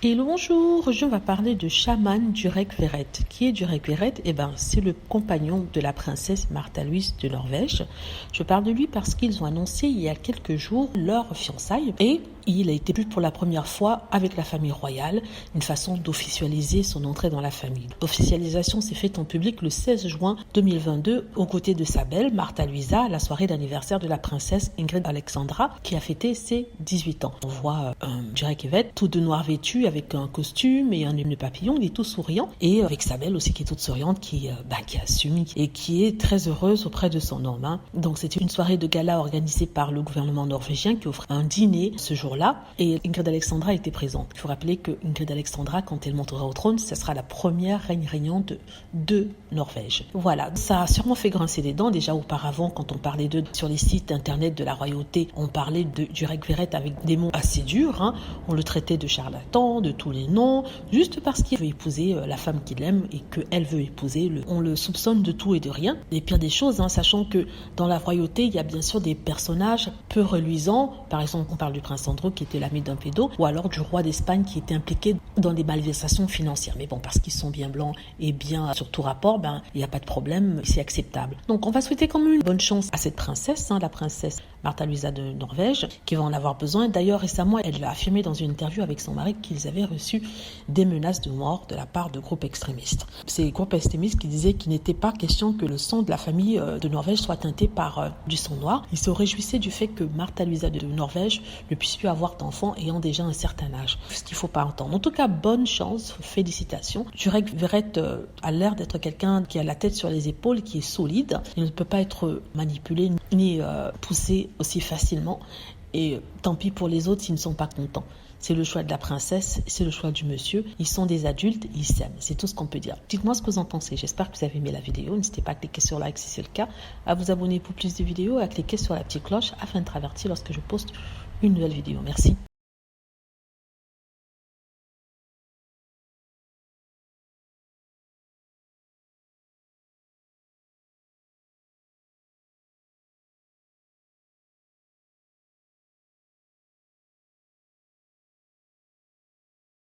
Et bonjour, je vais parler de Shaman Durek Verrett. Qui est Durek Verrett? C'est le compagnon de la princesse Märtha Louise de Norvège. Je parle de lui parce qu'ils ont annoncé il y a quelques jours leur fiançailles et il a été vu pour la première fois avec la famille royale, une façon d'officialiser son entrée dans la famille. L'officialisation s'est faite en public le 16 juin 2022 aux côtés de sa belle Märtha Louisa à la soirée d'anniversaire de la princesse Ingrid Alexandra qui a fêté ses 18 ans. On voit Durek Verrett tout de noir vêtu avec un costume et un nœud papillon, il est tout souriant et avec sa belle aussi qui est toute souriante, qui assume et qui est très heureuse auprès de son homme. Donc c'était une soirée de gala organisée par le gouvernement norvégien qui offre un dîner ce jour-là et Ingrid Alexandra était présente. Il faut rappeler que Ingrid Alexandra, quand elle montera au trône, ce sera la première reine régnante de Norvège. Voilà, ça a sûrement fait grincer les dents. Déjà auparavant, quand on parlait d'eux sur les sites internet de la royauté, on parlait de Durek Verrett avec des mots assez durs. On le traitait de charlatan, de tous les noms, juste parce qu'il veut épouser la femme qu'il aime et qu'elle veut épouser. On le soupçonne de tout et de rien. Les pires des choses, sachant que dans la royauté, il y a bien sûr des personnages peu reluisants. Par exemple, on parle du prince Andrew qui était l'ami d'un pédo, ou alors du roi d'Espagne qui était impliqué dans des malversations financières. Mais bon, parce qu'ils sont bien blancs et bien sur tout rapport, il n'y a pas de problème, c'est acceptable. Donc on va souhaiter quand même une bonne chance à cette princesse, la princesse Märtha Louisa de Norvège, qui va en avoir besoin. D'ailleurs, récemment, elle a affirmé dans une interview avec son mari qu'ils avaient reçu des menaces de mort de la part de groupes extrémistes. Ces groupes extrémistes qui disaient qu'il n'était pas question que le sang de la famille de Norvège soit teinté par du sang noir. Ils se réjouissaient du fait que Märtha Louisa de Norvège ne puisse plus avoir d'enfants ayant déjà un certain âge. Ce qu'il ne faut pas entendre. En tout cas, bonne chance, félicitations. Durek Verrett a l'air d'être quelqu'un qui a la tête sur les épaules, qui est solide. Il ne peut pas être manipulé ni poussé aussi facilement. Et tant pis pour les autres s'ils ne sont pas contents. C'est le choix de la princesse, c'est le choix du monsieur. Ils sont des adultes, ils s'aiment. C'est tout ce qu'on peut dire. Dites-moi ce que vous en pensez. J'espère que vous avez aimé la vidéo. N'hésitez pas à cliquer sur like si c'est le cas, à vous abonner pour plus de vidéos et à cliquer sur la petite cloche afin de être averti lorsque je poste une nouvelle vidéo. Merci.